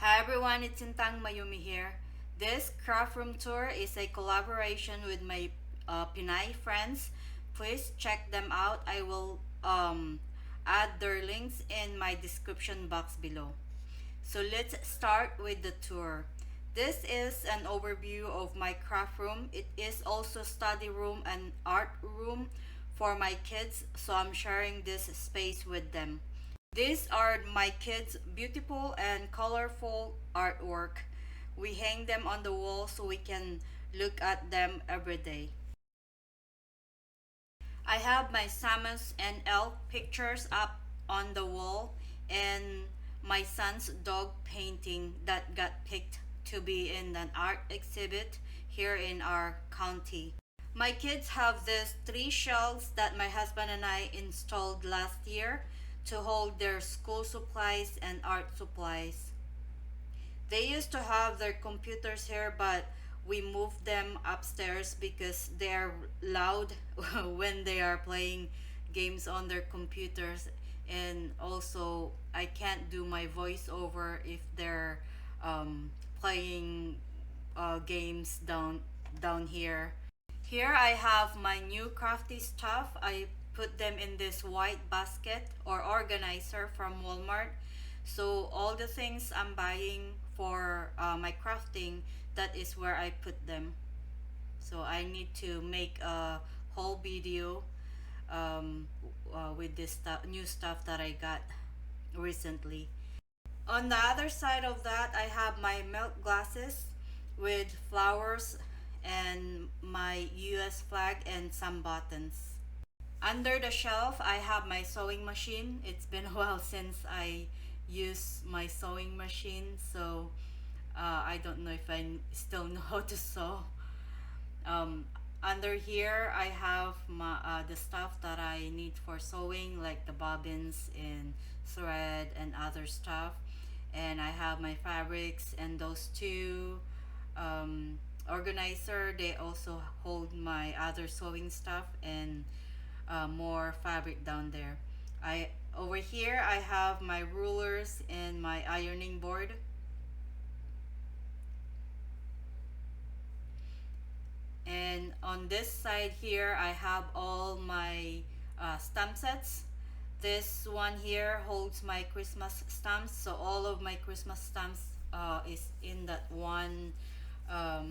Hi everyone, it's Sintang Mayumi here. This craft room tour is a collaboration with my Pinay friends. Please check them out. I will add their links in my description box below. So let's start with the tour. This is an overview of my craft room. It is also study room and art room for my kids, so I'm sharing this space with them. These are my kids' beautiful and colorful artwork. We hang them on the wall so we can look at them every day. I have my Samus and elk pictures up on the wall and my son's dog painting that got picked to be in an art exhibit here in our county. My kids have these three shelves that my husband and I installed last year to hold their school supplies and art supplies. They used to have their computers here, but we moved them upstairs because they're loud when they are playing games on their computers. And also, I can't do my voiceover if they're playing games down here. Here I have my new crafty stuff. I put them in this white basket or organizer from Walmart. So all the things I'm buying for my crafting, that is where I put them. So I need to make a whole video with this new stuff that I got recently. On the other side of that, I have my milk glasses with flowers and my US flag and some buttons. Under the shelf, I have my sewing machine. It's been a while since I used my sewing machine, so I don't know if I still know how to sew. Um, Under here, I have the stuff that I need for sewing, like the bobbins and thread and other stuff. And I have my fabrics and those two organizer. They also hold my other sewing stuff and more fabric down there. I Over here I have my rulers and my ironing board. And on this side here I have all my stamp sets. This one here holds my Christmas stamps, so all of my Christmas stamps is in that one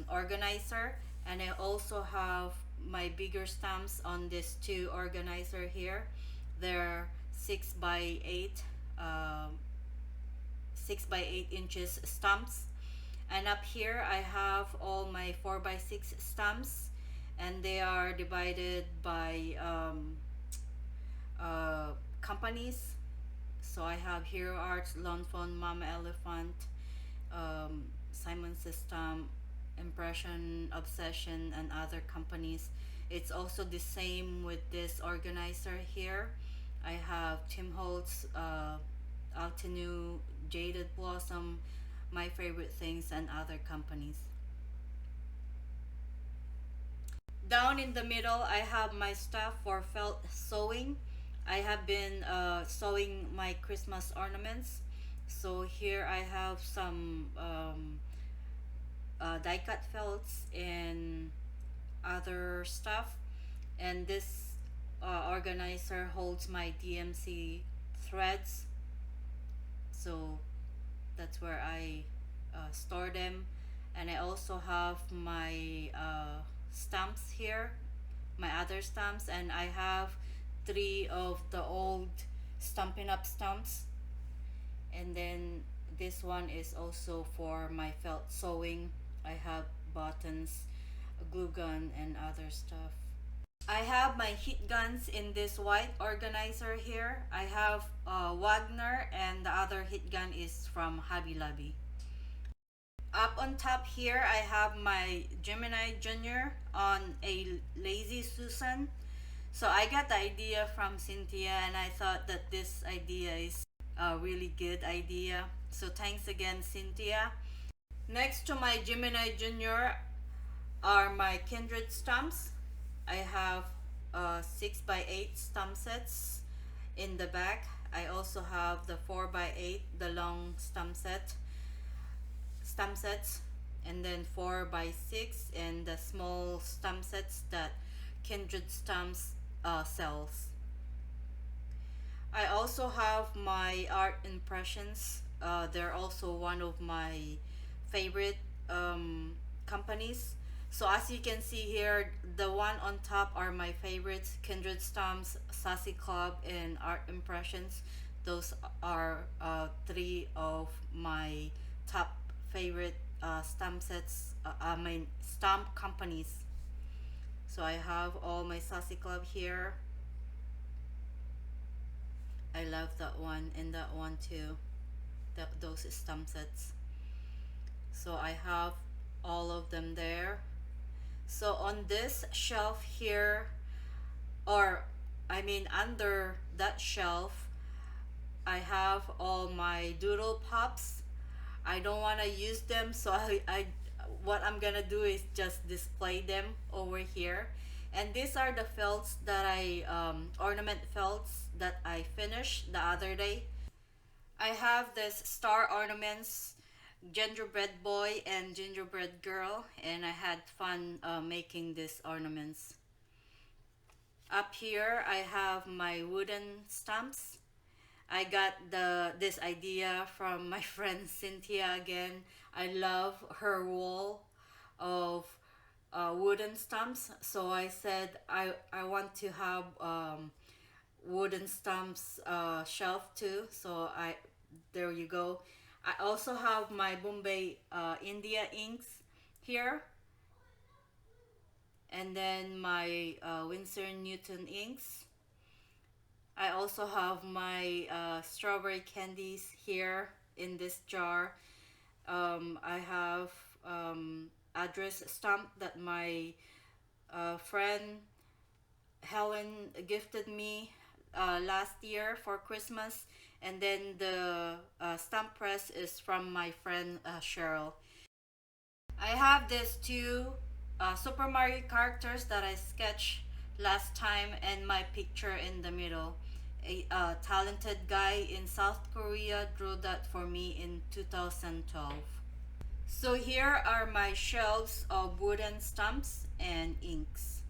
organizer. And I also have my bigger stamps on this two organizer here. They're 6 by 8 6 by 8 inches stamps. And up here I have all my 4 by 6 stamps, and they are divided by companies. So I have Hero Arts, Lawn Fawn, Mama Elephant, Simon System, Impression, Obsession, and other companies. It's also the same with this organizer here. I have Tim Holtz, Altenew, Jaded Blossom, My Favorite Things, and other companies. Down in the middle, I have my stuff for felt sewing. I have been sewing my Christmas ornaments. So here I have some die cut felts and other stuff. And this organizer holds my DMC threads. So that's where I store them. And I also have my stamps here, my other stamps, and I have three of the old Stampin' Up stamps. And then this one is also for my felt sewing. I have buttons, a glue gun, and other stuff. I have my heat guns in this white organizer here. I have Wagner, and the other heat gun is from Hobby Lobby. Up on top here, I have my Gemini Junior on a Lazy Susan. So I got the idea from Cynthia, and I thought that this idea is a really good idea. So thanks again, Cynthia. Next to my Gemini Junior are my Kindred Stumps. I have 6 by 8 stump sets in the back. I also have the 4 by 8, the long stump set. stamp sets, and then 4 by 6 and the small stamp sets that Kindred Stumps sells. I also have my art impressions. They're also one of my favorite companies. So as you can see here, the one on top are my favorites: Kindred Stumps, Sassy Club, and Art Impressions. Those are three of my top favorite stamp sets. I mean stamp companies. So I have all my Sassy Club here. I love that one and that one too. Those stamp sets. So I have all of them there. So on this shelf here, or I mean under that shelf, I have all my doodle pops. I don't want to use them, so I what I'm gonna do is just display them over here. And these are the felts that I ornament felts that I finished the other day. I have this star ornaments, gingerbread boy and gingerbread girl, and I had fun making these ornaments. Up here I have my wooden stamps. I got this idea from my friend Cynthia again. I love her wall of wooden stamps, so I said I want to have wooden stamps shelf too. So I there you go. I also have my Bombay India inks here, and then my Winsor Newton inks. I also have my strawberry candies here in this jar. I have address stamp that my friend Helen gifted me last year for Christmas, and then the stamp press is from my friend Cherryl. I have these two Super Mario characters that I sketched last time, and my picture in the middle. A talented guy in South Korea drew that for me in 2012. So here are my shelves of wooden stamps and inks.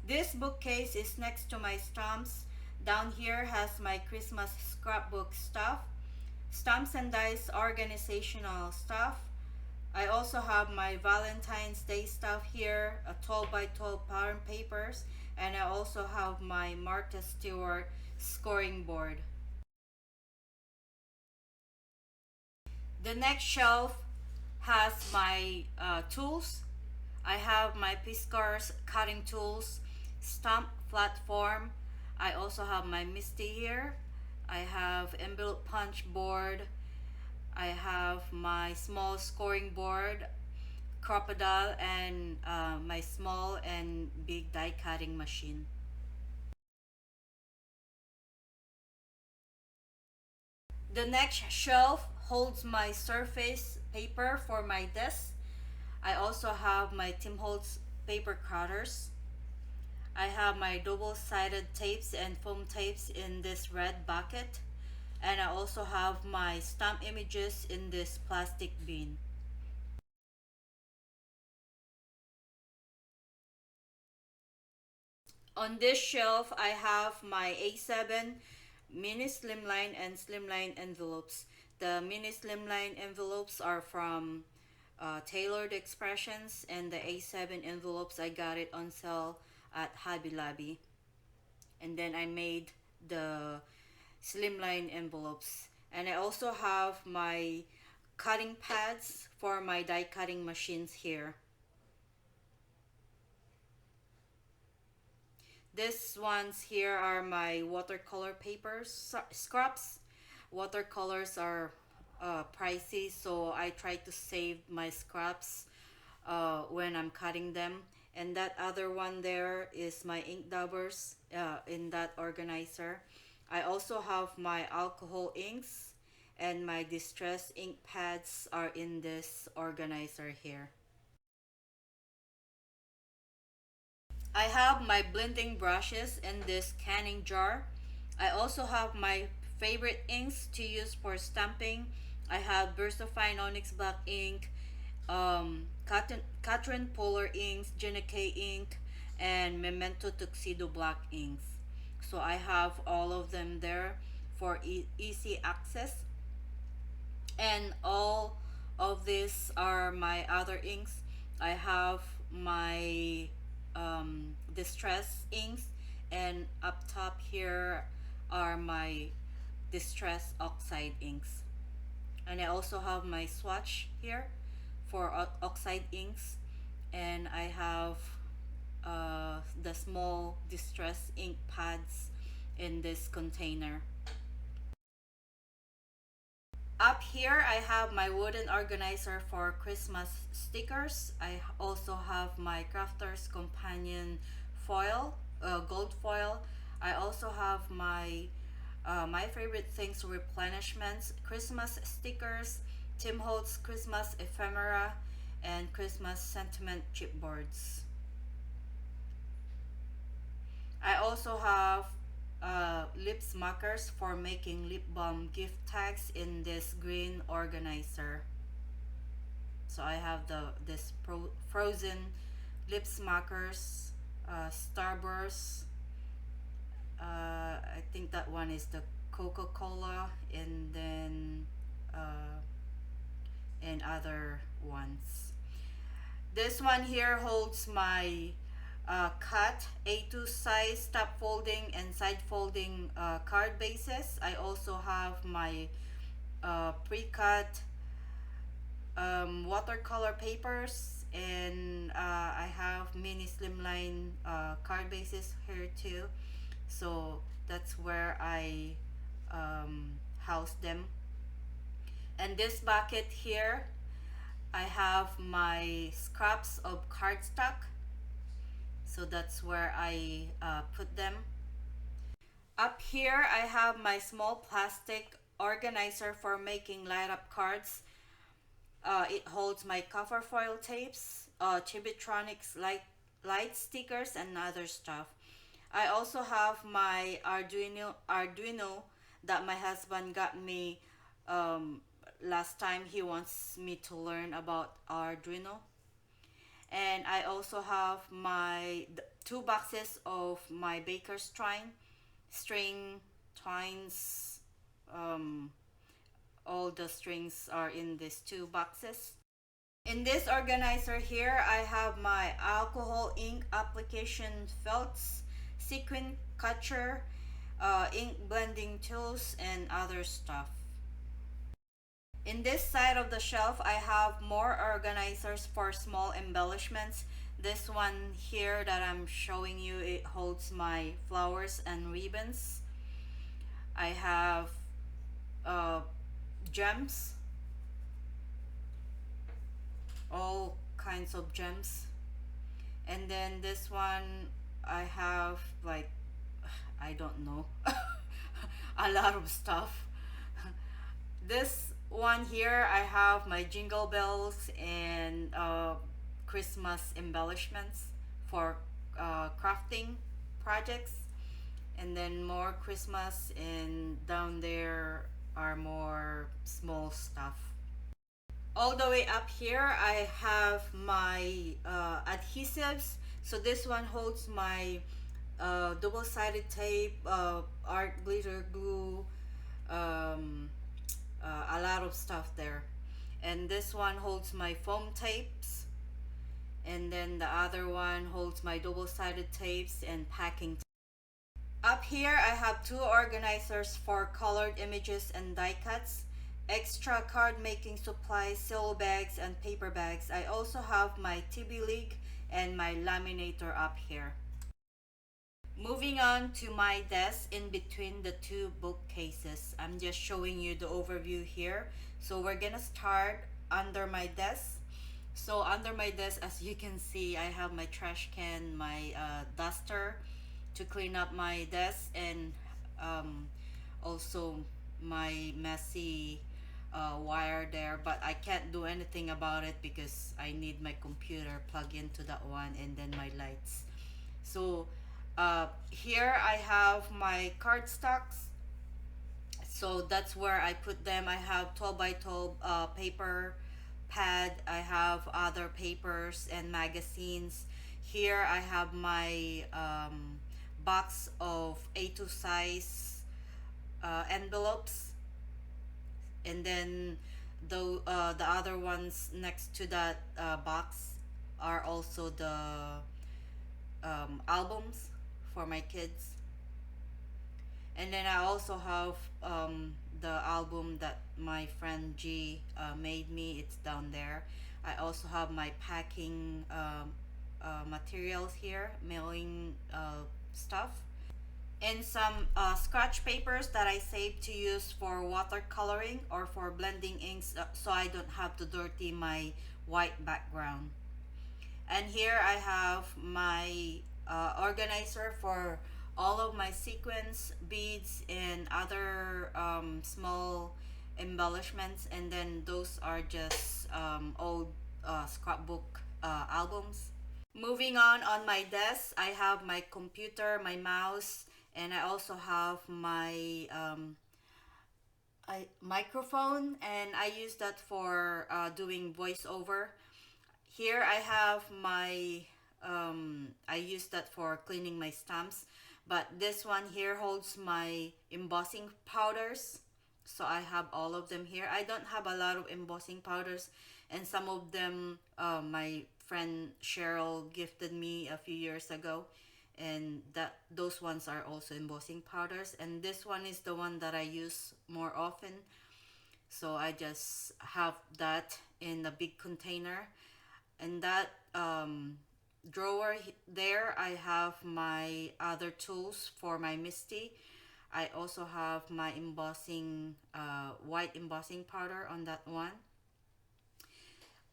This bookcase is next to my stamps. Down here has my Christmas scrapbook stuff, stamps and dice organizational stuff. I also have my Valentine's Day stuff here, a 12 by 12 pattern papers, and I also have my Martha Stewart scoring board. The next shelf has my tools. I have my Piscars cutting tools, stamp platform. I also have my Misty here. I have envelope punch board. I have my small scoring board, crocodile, and my small and big die cutting machine. The next shelf holds my surface paper for my desk. I also have my Tim Holtz paper cutters. I have my double-sided tapes and foam tapes in this red bucket. And I also have my stamp images in this plastic bin. On this shelf, I have my A7 mini slimline and slimline envelopes. The mini slimline envelopes are from Tailored Expressions, and the A7 envelopes I got it on sale at Hobby Lobby. And then I made the slimline envelopes. And I also have my cutting pads for my die cutting machines here. These ones here are my watercolor papers, scraps. Watercolors are pricey, so I try to save my scraps when I'm cutting them. And that other one there is my ink daubers in that organizer. I also have my alcohol inks, and my distress ink pads are in this organizer here. I have my blending brushes in this canning jar. I also have my favorite inks to use for stamping, I have Versafine Onyx Black ink, Catherine Polar inks, Jenna K ink, and Memento Tuxedo Black inks. So I have all of them there for easy access. And all of these are my other inks. I have my distress inks, and up top here are my distress oxide inks. And I also have my swatch here for oxide inks, and I have the small distress ink pads in this container. Up here, I have my wooden organizer for Christmas stickers. I also have my Crafter's Companion foil, gold foil. I also have my favorite things replenishments, Christmas stickers, Tim Holtz Christmas ephemera, and Christmas sentiment chipboards. I also have lips markers for making lip balm gift tags in this green organizer. So I have this frozen lips markers, Starburst. I think that one is the Coca-Cola, and then and other ones. This one here holds my cut A2 size top folding and side folding card bases. I also have my pre-cut watercolor papers, and I have mini slimline card bases here too. So that's where I house them. And this bucket here, I have my scraps of cardstock. So that's where I put them. Up here, I have my small plastic organizer for making light up cards. It holds my cover foil tapes, Chibitronics light stickers, and other stuff. I also have my Arduino that my husband got me last time he wants me to learn about Arduino. And I also have my two boxes of my baker's twine, string twines. Um, all the strings are in these two boxes. In this organizer here, I have my alcohol ink application felts, sequin catcher, ink blending tools, and other stuff. In this side of the shelf, I have more organizers for small embellishments. This one here that I'm showing you, it holds my flowers and ribbons. I have uh, gems, all kinds of gems. And then this one, I have like, I don't know, a lot of stuff. This one here, I have my jingle bells and Christmas embellishments for crafting projects, and then more Christmas, and down there are more small stuff. All the way up here, I have my adhesives. So this one holds my double-sided tape, art glitter glue, um, a lot of stuff there. And this one holds my foam tapes, and then the other one holds my double-sided tapes and packing tape. Up here, I have two organizers for colored images and die cuts, extra card making supplies, seal bags, and paper bags. I also have my TB League and my laminator up here. Moving on to my desk in between the two bookcases. I'm just showing you the overview here. So we're gonna start under my desk. So under my desk, as you can see, I have my trash can, my duster to clean up my desk, and also my messy wire there, but I can't do anything about it because I need my computer plug into that one, and then my lights. So here I have my cardstocks, So that's where I put them. I have 12 by 12 paper pad. I have other papers and magazines. Here I have my box of A2 size envelopes, and then the other ones next to that box are also the albums for my kids. And then I also have the album that my friend G made me. It's down there. I also have my packing materials here, mailing stuff, and some scratch papers that I saved to use for watercoloring or for blending inks, so I don't have to dirty my white background. And here I have my organizer for all of my sequins, beads, and other small embellishments. And then those are just old scrapbook albums. Moving on my desk, I have my computer, my mouse, and I also have my microphone, and I use that for doing voiceover. Here I have my I use that for cleaning my stamps, but this one here holds my embossing powders. So I have all of them here. I don't have a lot of embossing powders, and some of them my friend Cherryl gifted me a few years ago, and that those ones are also embossing powders, and this one is the one that I use more often. So I just have that in a big container. In that drawer there, I have my other tools for my Misty. I also have my embossing white embossing powder on that one.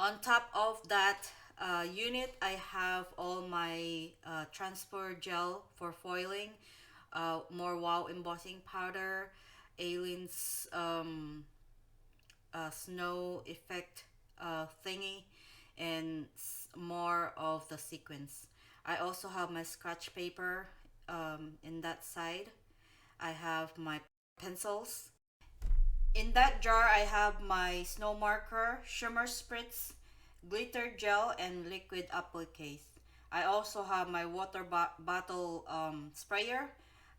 On top of that unit, I have all my transfer gel for foiling, more wow embossing powder, Alien's snow effect thingy, and more of the sequins. I also have my scratch paper in that side. I have my pencils. In that jar, I have my snow marker, shimmer spritz, glitter gel, and liquid appliques. I also have my bottle sprayer,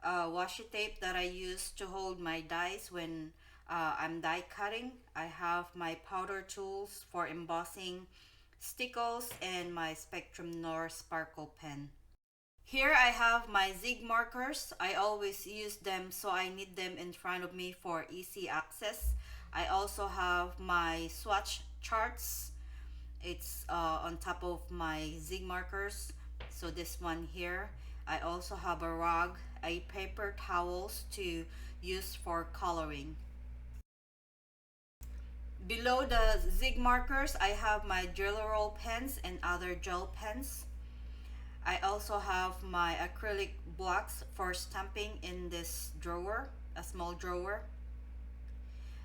washi tape that I use to hold my dies when I'm die cutting. I have my powder tools for embossing, stickles, and my Spectrum Nor sparkle pen. Here I have my Zig markers. I always use them, so I need them in front of me for easy access. I also have my swatch charts. It's on top of my Zig markers. So this one here. I also have a rug, a paper towels to use for coloring. Below the Zig markers, I have my gel roll pens and other gel pens. I also have my acrylic blocks for stamping in this drawer, a small drawer.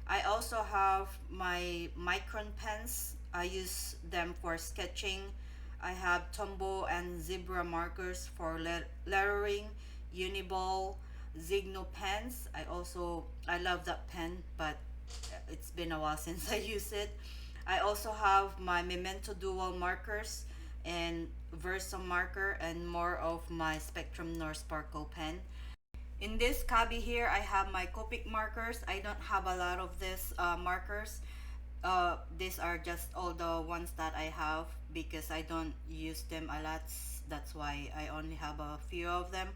I also have my micron pens. I use them for sketching. I have Tombow and Zebra markers for lettering, Uniball, Zigno pens. I love that pen, but it's been a while since I use it. I also have my Memento Dual markers and Verso marker, and more of my Spectrum Nor sparkle pen. In this cubby here, I have my Copic markers. I don't have a lot of these markers. These are just all the ones that I have because I don't use them a lot. That's why I only have a few of them.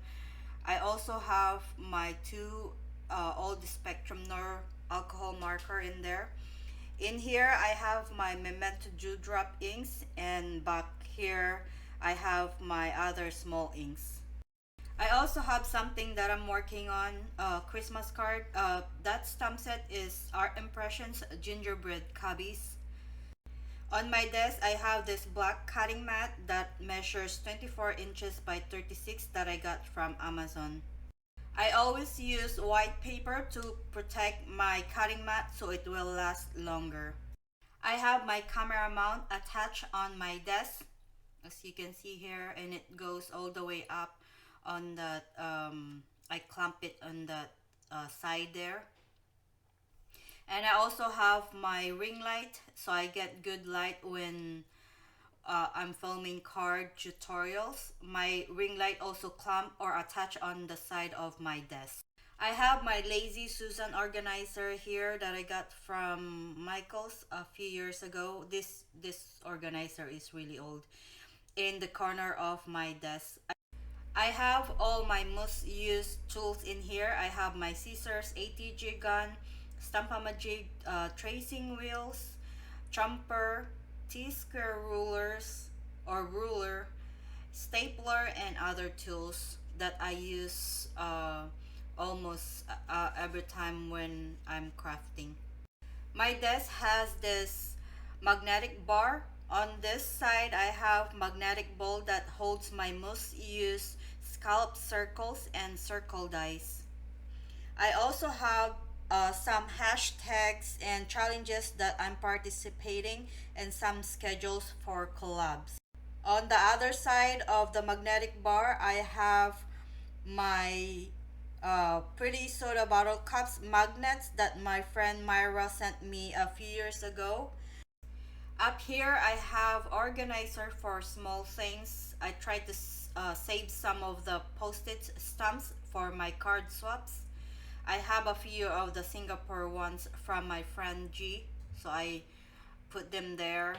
I also have my two all the Spectrum Nor alcohol marker in there. In here, I have my Memento Dewdrop inks, and back here, I have my other small inks. I also have something that I'm working on, Christmas card. That stamp set is Art Impressions Gingerbread Cubbies. On my desk, I have this black cutting mat that measures 24 inches by 36 that I got from Amazon. I always use white paper to protect my cutting mat so it will last longer. I have my camera mount attached on my desk, as you can see here, and it goes all the way up on that. I clamp it on that side there. And I also have my ring light, so I get good light when I'm filming card tutorials. My ring light also clamp or attach on the side of my desk. I have my Lazy Susan organizer here that I got from Michael's a few years ago. This organizer is really old. In the corner of my desk, I have all my most used tools in here. I have my scissors, ATG gun, Stampamajig tracing wheels, jumper, T-square rulers or ruler, stapler, and other tools that I use almost every time when I'm crafting. My desk has this magnetic bar. On this side, I have magnetic ball that holds my most used scallop circles and circle dies. I also have some hashtags and challenges that I'm participating and some schedules for collabs. On the other side of the magnetic bar, I have my pretty soda bottle cups magnets that my friend Myra sent me a few years ago. Up here, I have organizer for small things. I tried to save some of the post-it stamps for my card swaps. I have a few of the Singapore ones from my friend G, so I put them there.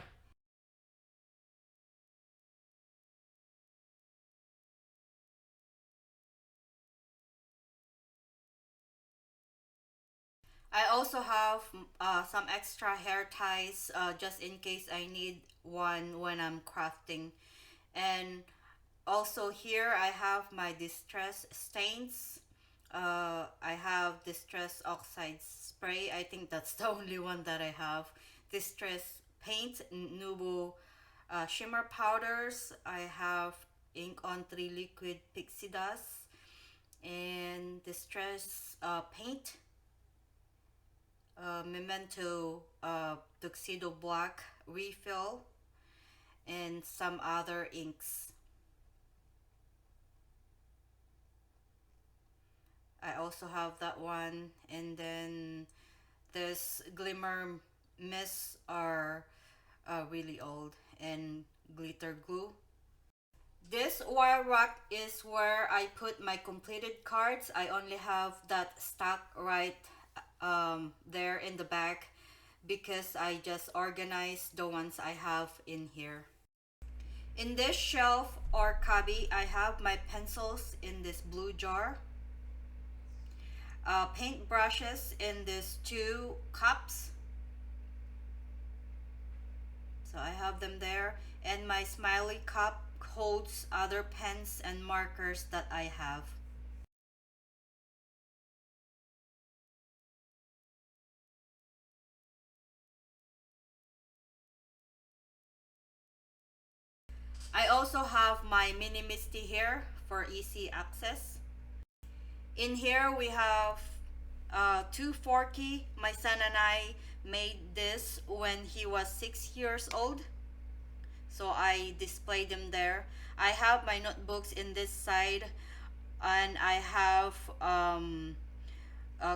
I also have some extra hair ties just in case I need one when I'm crafting. And also here I have my distress stains. I have distress oxide spray. I think that's the only one that I have. Distress paint, Nubo shimmer powders. I have ink on 3 liquid pixie dust and distress paint, memento tuxedo black refill, and some other inks. I also have that one, and then this glimmer mists are really old, and glitter glue. This wire rack is where I put my completed cards. I only have that stack right there in the back because I just organized the ones I have in here. In this shelf or cubby, I have my pencils in this blue jar, paint brushes in these two cups. So I have them there, and my smiley cup holds other pens and markers that I have. I also have my mini Misty here for easy access. In here we have two Forky. My son and I made this when he was 6 years old. So I displayed them there. I have my notebooks in this side, and I have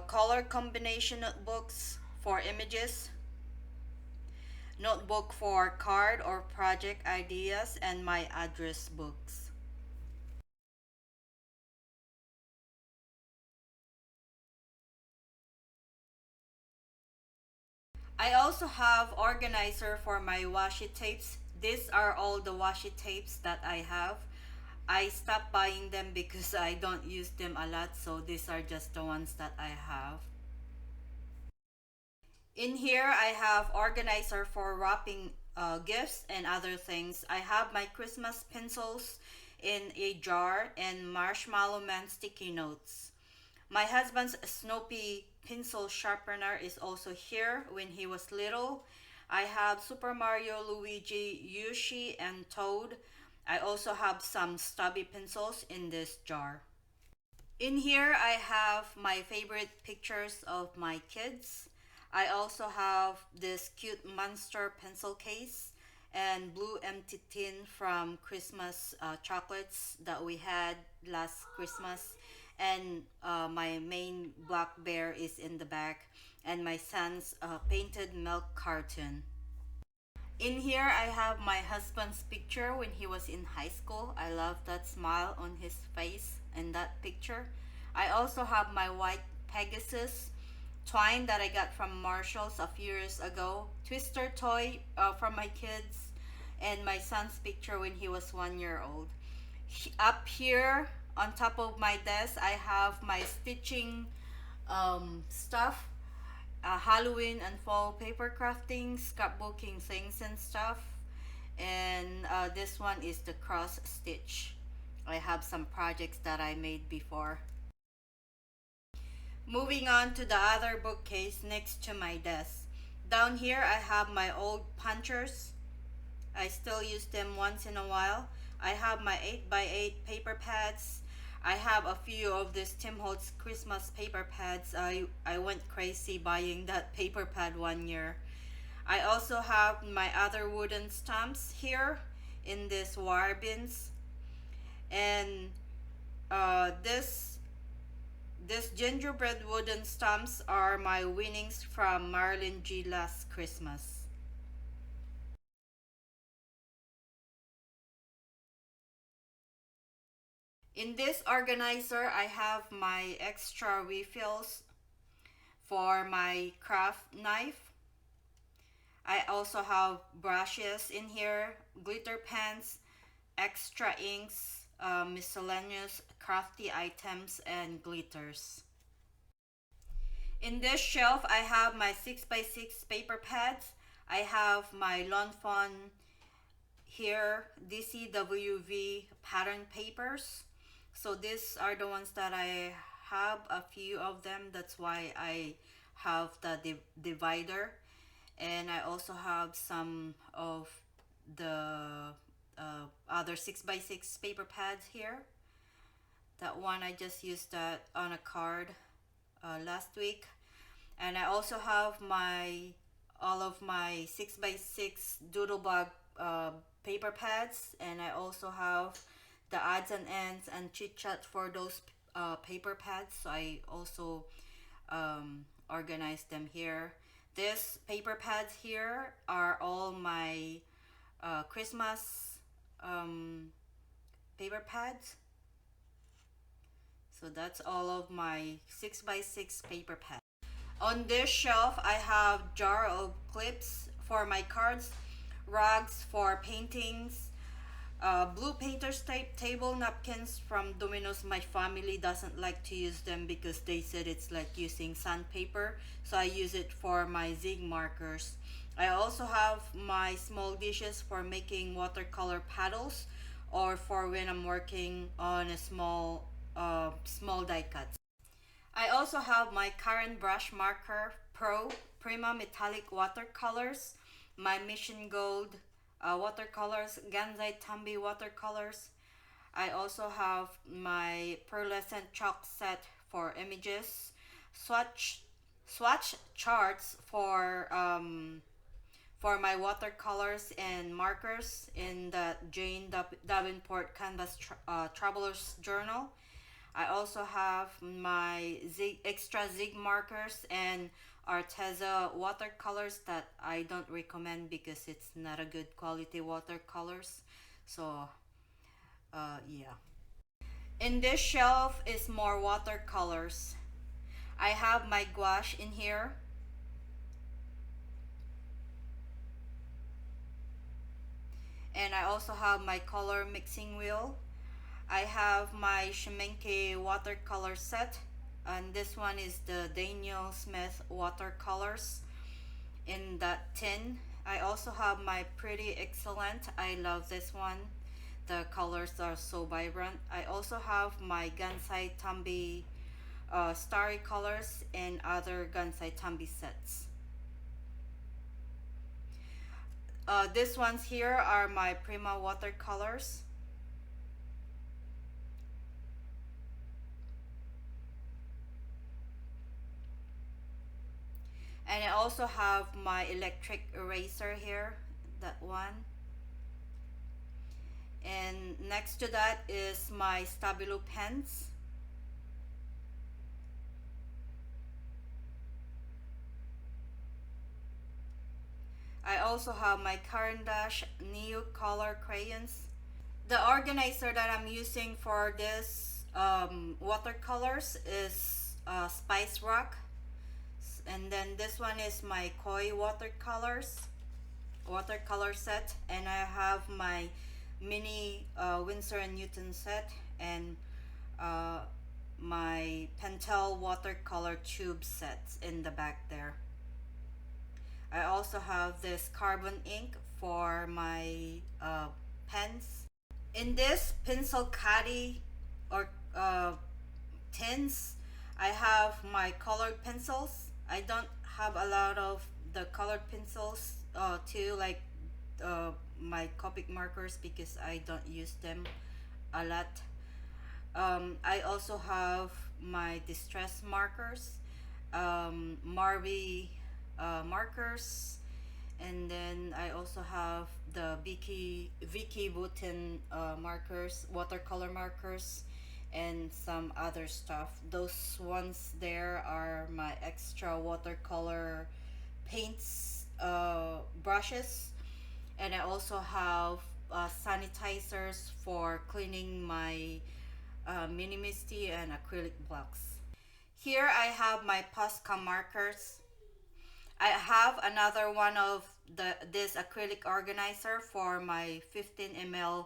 color combination notebooks for images, notebook for card or project ideas, and my address books. I also have organizer for my washi tapes. These are all the washi tapes that I have. I stopped buying them because I don't use them a lot, so these are just the ones that I have. In here, I have organizer for wrapping gifts and other things. I have my Christmas pencils in a jar and Marshmallow Man sticky notes. My husband's Snoopy pencil sharpener is also here when he was little. I have Super Mario, Luigi, Yoshi, and Toad. I also have some stubby pencils in this jar. In here, I have my favorite pictures of my kids. I also have this cute monster pencil case and blue empty tin from Christmas chocolates that we had last Christmas. And my main black bear is in the back. and my son's painted milk cartoon. In here, I have my husband's picture when he was in high school. I love that smile on his face in that picture. I also have my white Pegasus twine that I got from Marshall's a few years ago, Twister toy from my kids, and my son's picture when he was 1 year old. Up here on top of my desk, I have my stitching stuff, Halloween and fall paper crafting, scrapbooking things and stuff. And this one is the cross stitch. I have some projects that I made before. Moving on to the other bookcase next to my desk. Down here I have my old punchers. I still use them once in a while. I have my 8x8 paper pads. I have a few of this Tim Holtz Christmas paper pads. I went crazy buying that paper pad 1 year. I also have my other wooden stamps here in this wire bins. And this gingerbread wooden stamps are my winnings from Marilyn G last Christmas. In this organizer, I have my extra refills for my craft knife. I also have brushes in here, glitter pens, extra inks, miscellaneous crafty items, and glitters. In this shelf, I have my 6x6 paper pads. I have my Lawn Fawn here, DCWV pattern papers. So these are the ones that I have a few of them. That's why I have the divider. And I also have some of the other 6x6 paper pads here. That one I just used that on a card last week. And I also have all of my 6x6 doodlebug paper pads, and I also have the odds and ends and chit chat for those paper pads. So I also organized them here. These paper pads here are all my Christmas paper pads. So that's all of my 6x6 paper pads. On this shelf, I have jar of clips for my cards, rugs for paintings, blue painter's tape table napkins from Domino's. My family doesn't like to use them because they said it's like using sandpaper, so I use it for my Zig Markers. I also have my small dishes for making watercolor paddles, or for when I'm working on a small die cuts. I also have my Karen Brush Marker Pro Prima Metallic Watercolors, my Mission Gold watercolors, Gansai Tambi watercolors. I also have my pearlescent chalk set for images, swatch charts for my watercolors and markers in the Jane Davenport Canvas Traveler's Journal. I also have my extra Zig Markers and Arteza watercolors that I don't recommend because it's not a good quality watercolors. So, yeah. In this shelf is more watercolors. I have my gouache in here. And I also have my color mixing wheel. I have my Shemenke watercolor set, and this one is the Daniel Smith watercolors in that tin. I also have my Pretty Excellent. I love this one. The colors are so vibrant. I also have my Gansai Tambi Starry colors and other Gansai Tambi sets. These ones here are my Prima watercolors. And I also have my electric eraser here, that one. And next to that is my Stabilo pens. And I also have my Caran d'Ache Neo Color crayons. The organizer that I'm using for this watercolors is Spice Rock. And then this one is my Koi watercolor set. And I have my mini Winsor and Newton set, and uh, my Pentel watercolor tube sets in the back there. I also have this carbon ink for my pens. In this pencil caddy or tins, I have my colored pencils. I don't have a lot of the colored pencils too, like my Copic markers, because I don't use them a lot. I also have my distress markers, Marby markers, and then I also have the Vicky Button markers, watercolor markers, and some other stuff. Those ones there are my extra watercolor paints, brushes, and I also have sanitizers for cleaning my mini misty and acrylic blocks. Here I have my Posca markers. I have another one of this acrylic organizer for my 15 ml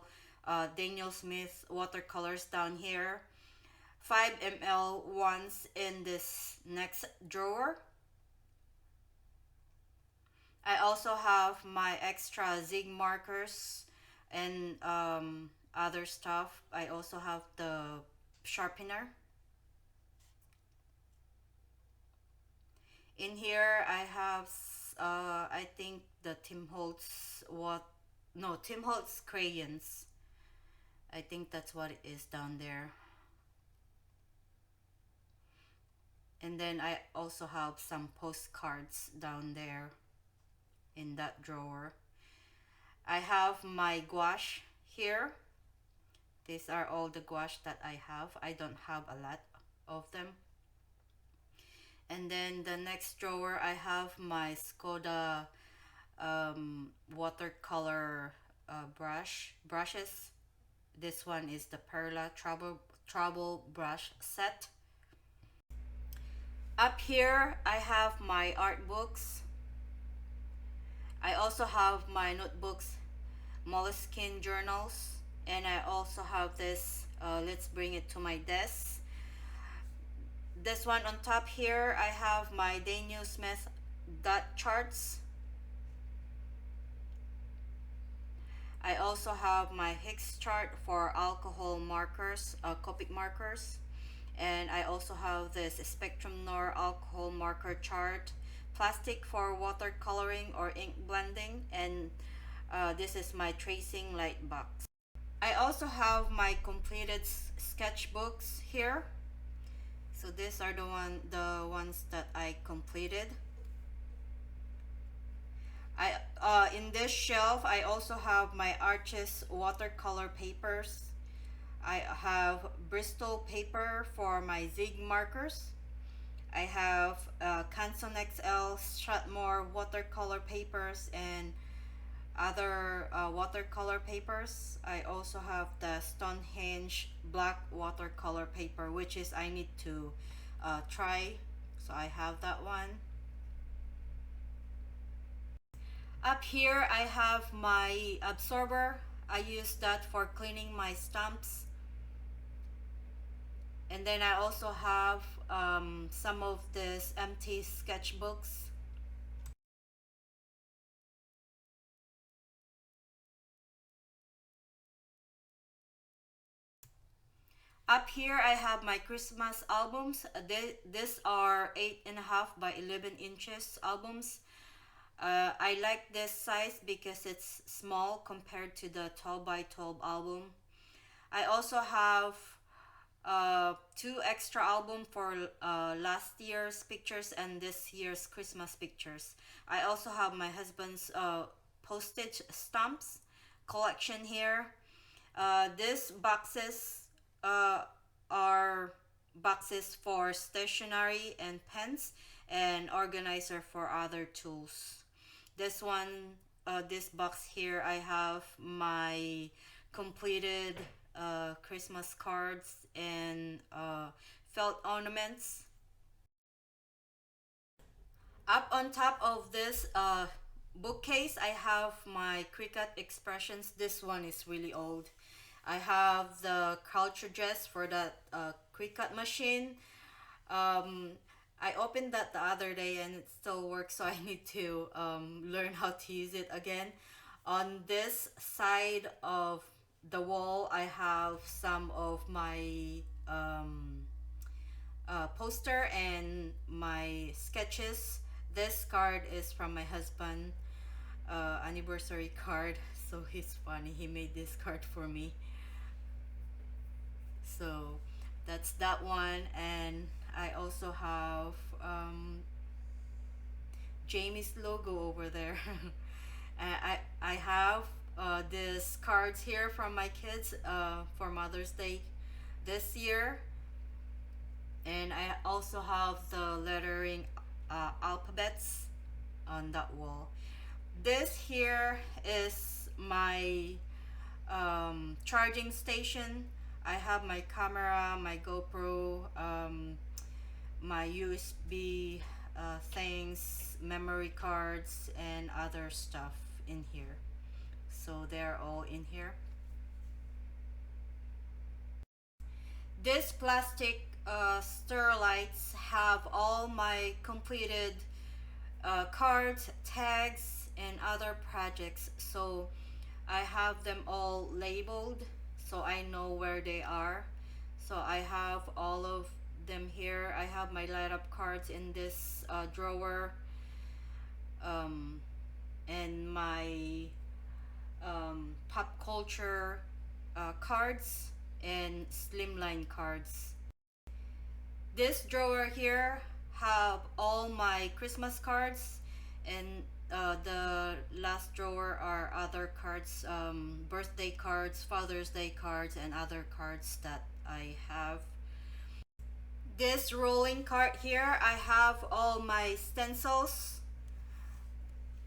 Daniel Smith watercolors down here. 5 ml ones in this next drawer. I also have my extra Zig markers and other stuff. I also have the sharpener. In here I have I think the Tim Holtz Tim Holtz crayons. I think that's what it is down there. And then I also have some postcards down there in that drawer. I have my gouache here. These are all the gouache that I have. I don't have a lot of them. And then the next drawer, I have my Skoda watercolor brushes. This one is the Perla Trouble brush set. Up here, I have my art books. I also have my notebooks, Moleskine journals, and I also have this, let's bring it to my desk. This one on top here, I have my Daniel Smith dot charts. I also have my Higgs chart for alcohol markers, Copic markers. And I also have this Spectrum Nor alcohol marker chart, plastic for watercoloring or ink blending, and this is my tracing light box. I also have my completed sketchbooks here. So these are the ones that I completed. In this shelf I also have my Arches watercolor papers. I have Bristol paper for my Zig markers. I have Canson XL Strathmore watercolor papers and other watercolor papers. I also have the Stonehenge black watercolor paper, which is I need to try. So I have that one. Up here I have my absorber. I use that for cleaning my stamps. And then I also have some of these empty sketchbooks. Up here I have my Christmas albums. These are 8.5 by 11 inches albums. I like this size because it's small compared to the 12 by 12 album. I also have two extra album for last year's pictures and this year's Christmas pictures. I also have my husband's postage stamps collection here. These boxes are boxes for stationery and pens and organizer for other tools. This one, this box here, I have my completed Christmas cards and felt ornaments. Up on top of this bookcase, I have my Cricut expressions. This one is really old. I have the cartridges for that Cricut machine. Um, I opened that the other day and it still works, so I need to learn how to use it again. On this side of the wall, I have some of my poster and my sketches. This card is from my husband, anniversary card. So he's funny. He made this card for me. So that's that one, and I also have Jamie's logo over there. I have these cards here from my kids for Mother's Day this year, and I also have the lettering alphabets on that wall. This here is my charging station. I have my camera, my GoPro, my USB things, memory cards, and other stuff in here. So they're all in here. This plastic sterilites have all my completed cards, tags, and other projects. So I have them all labeled so I know where they are. So I have all of them here. I have my light up cards in this drawer, and my pop culture cards and slimline cards. This drawer here have all my Christmas cards, and the last drawer are other cards, birthday cards, Father's Day cards, and other cards that I have. This rolling cart here, I have all my stencils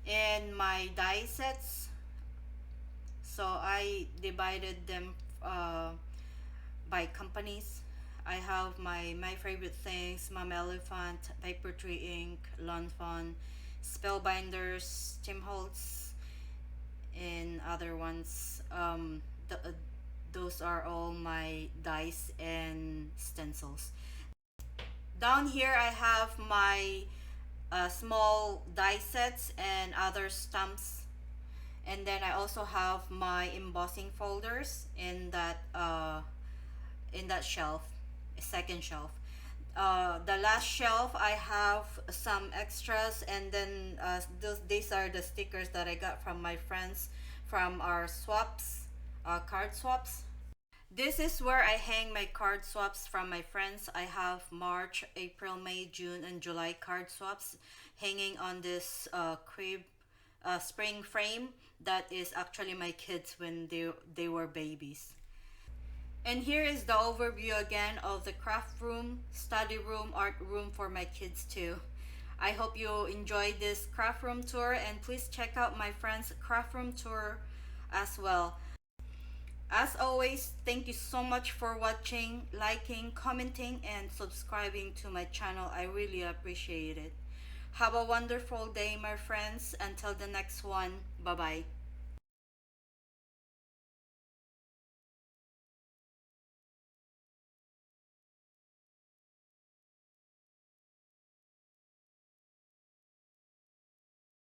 and my die sets. So I divided them by companies. I have my favorite things: Mom Elephant, Paper Tree Ink, Lawn Fawn, Spellbinders, Tim Holtz, and other ones. Those are all my dice and stencils. Down here I have my small die sets and other stamps, and then I also have my embossing folders in that shelf, second shelf. The last shelf I have some extras, and then these are the stickers that I got from my friends from our swaps, card swaps. This is where I hang my card swaps from my friends. I have March, April, May, June, and July card swaps hanging on this crib spring frame that is actually my kids when they were babies. And here is the overview again of the craft room, study room, art room for my kids too. I hope you enjoyed this craft room tour, and please check out my friend's craft room tour as well. As always, thank you so much for watching, liking, commenting, and subscribing to my channel. I really appreciate it. Have a wonderful day, my friends. Until the next one, bye bye.